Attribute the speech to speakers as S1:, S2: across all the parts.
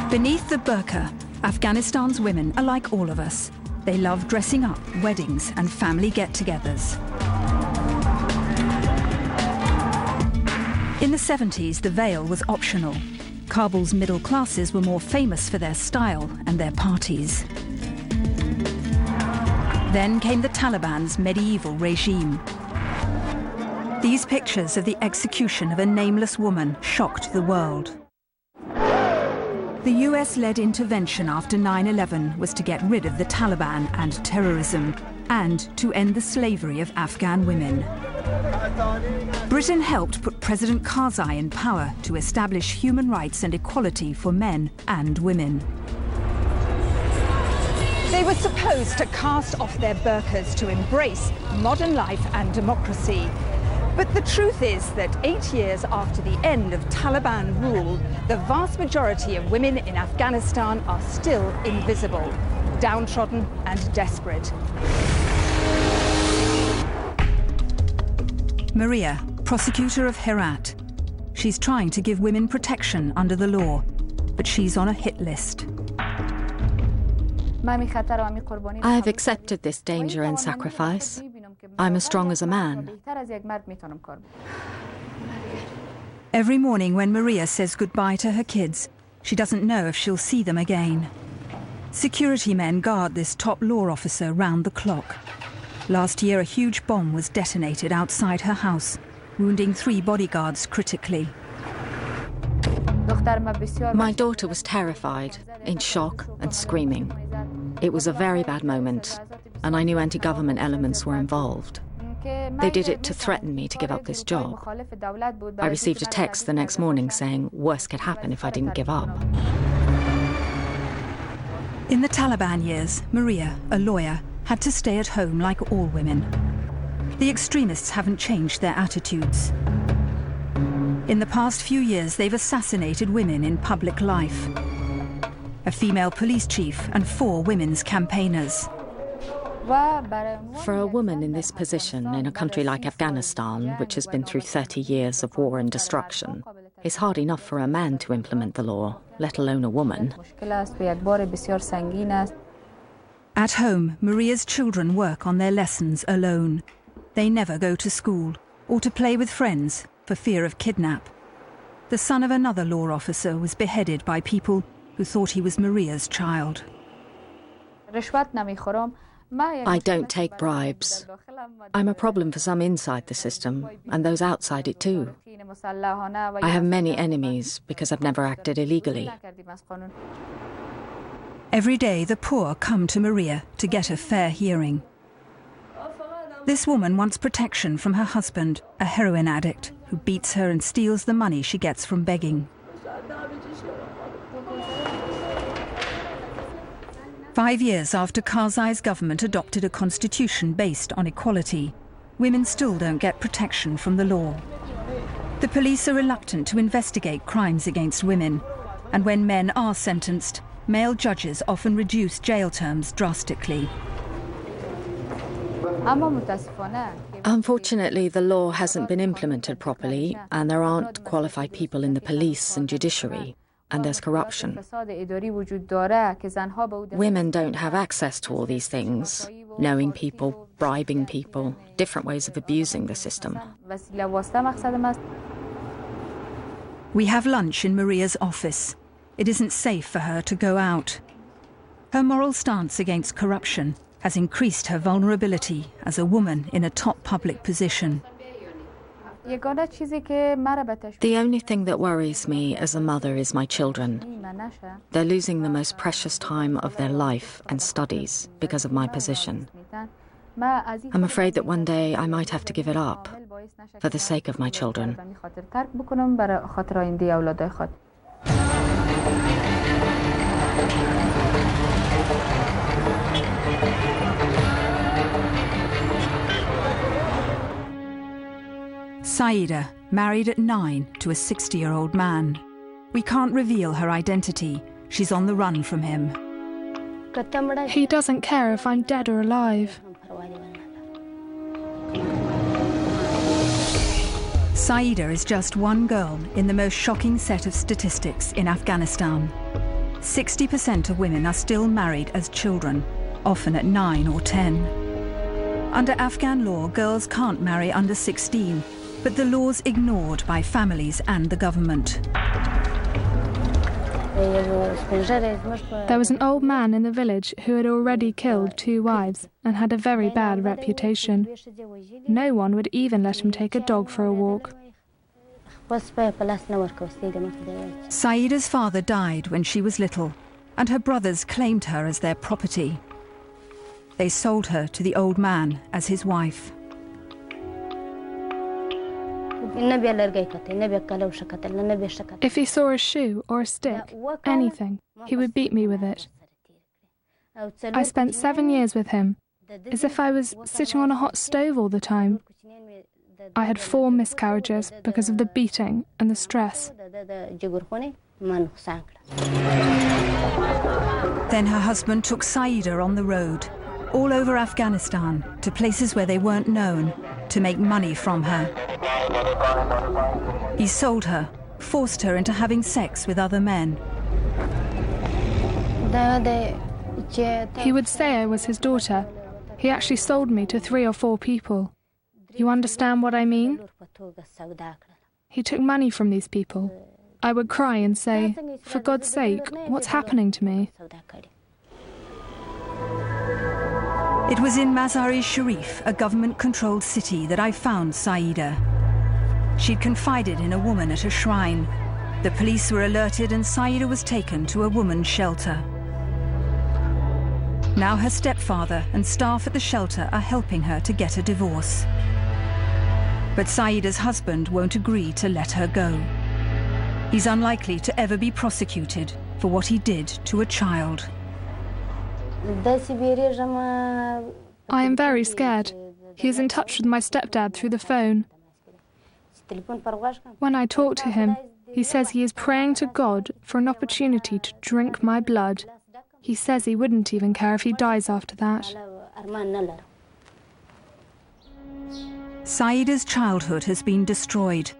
S1: Beneath the burqa, Afghanistan's women are like all of us. They love dressing up, weddings and family get-togethers. In the 70s, the veil was optional. Kabul's middle classes were more famous for their style and their parties. Then came the Taliban's medieval regime. These pictures of the execution of a nameless woman shocked the world. The US-led intervention after 9/11 was to get rid of the Taliban and terrorism, and to end the slavery of Afghan women. Britain helped put President Karzai in power to establish human rights and equality for men and women. They were supposed to cast off their burqas to embrace modern life and democracy. But the truth is that 8 years after the end of Taliban rule, the vast majority of women in Afghanistan are still invisible, downtrodden and desperate. Maria, prosecutor of Herat. She's trying to give women protection under the law, but she's on a hit list.
S2: I have accepted this danger and sacrifice. I'm as strong as a man.
S1: Every morning when Maria says goodbye to her kids, she doesn't know if she'll see them again. Security men guard this top law officer round the clock. Last year, a huge bomb was detonated outside her house, wounding 3 bodyguards critically.
S2: My daughter was terrified, in shock and screaming. It was a very bad moment, and I knew anti-government elements were involved. They did it to threaten me to give up this job. I received a text the next morning saying worse could happen if I didn't give up.
S1: In the Taliban years, Maria, a lawyer, had to stay at home like all women. The extremists haven't changed their attitudes. In the past few years, they've assassinated women in public life. A female police chief and 4 women's campaigners.
S2: For a woman in this position in a country like Afghanistan, which has been through 30 years of war and destruction, it's hard enough for a man to implement the law, let alone a woman.
S1: At home, Maria's children work on their lessons alone. They never go to school or to play with friends for fear of kidnap. The son of another law officer was beheaded by people who thought he was Maria's child.
S2: I don't take bribes. I'm a problem for some inside the system, and those outside it too. I have many enemies because I've never acted illegally.
S1: Every day, the poor come to Maria to get a fair hearing. This woman wants protection from her husband, a heroin addict, who beats her and steals the money she gets from begging. 5 years after Karzai's government adopted a constitution based on equality, women still don't get protection from the law. The police are reluctant to investigate crimes against women, and when men are sentenced, male judges often reduce jail terms drastically.
S2: Unfortunately, the law hasn't been implemented properly, and there aren't qualified people in the police and judiciary, and there's corruption. Women don't have access to all these things, knowing people, bribing people, different ways of abusing the system.
S1: We have lunch in Maria's office. It isn't safe for her to go out. Her moral stance against corruption has increased her vulnerability as a woman in a top public position.
S2: The only thing that worries me as a mother is my children. They're losing the most precious time of their life and studies because of my position. I'm afraid that one day I might have to give it up for the sake of my children.
S1: Saida, married at 9 to a 60-year-old man. We can't reveal her identity. She's on the run from him.
S3: He doesn't care if I'm dead or alive.
S1: Saida is just one girl in the most shocking set of statistics in Afghanistan. 60% of women are still married as children, often at 9 or 10. Under Afghan law, girls can't marry under 16, but the law's ignored by families and the government.
S3: There was an old man in the village who had already killed 2 wives and had a very bad reputation. No one would even let him take a dog for a walk.
S1: Saida's father died when she was little, and her brothers claimed her as their property. They sold her to the old man as his wife.
S3: If he saw a shoe or a stick, anything, he would beat me with it. I spent 7 years with him, as if I was sitting on a hot stove all the time. I had 4 miscarriages because of the beating and the stress.
S1: Then her husband took Saida on the road, all over Afghanistan, to places where they weren't known, to make money from her. He sold her, forced her into having sex with other men.
S3: He would say I was his daughter. He actually sold me to 3 or 4 people. You understand what I mean? He took money from these people. I would cry and say, "For God's sake, what's happening to me?"
S1: It was in Mazar-e-Sharif, a government-controlled city, that I found Saida. She'd confided in a woman at a shrine. The police were alerted and Saida was taken to a woman's shelter. Now her stepfather and staff at the shelter are helping her to get a divorce. But Saida's husband won't agree to let her go. He's unlikely to ever be prosecuted for what he did to a child.
S3: I am very scared. He is in touch with my stepdad through the phone. When I talk to him, he says he is praying to God for an opportunity to drink my blood. He says he wouldn't even care if he dies after that.
S1: Saida's childhood has been destroyed.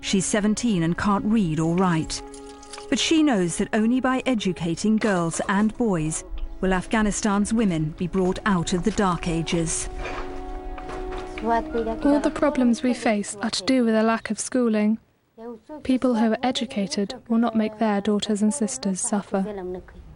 S1: She's 17 and can't read or write. But she knows that only by educating girls and boys will Afghanistan's women be brought out of the dark ages.
S3: All the problems we face are to do with a lack of schooling. People who are educated will not make their daughters and sisters suffer.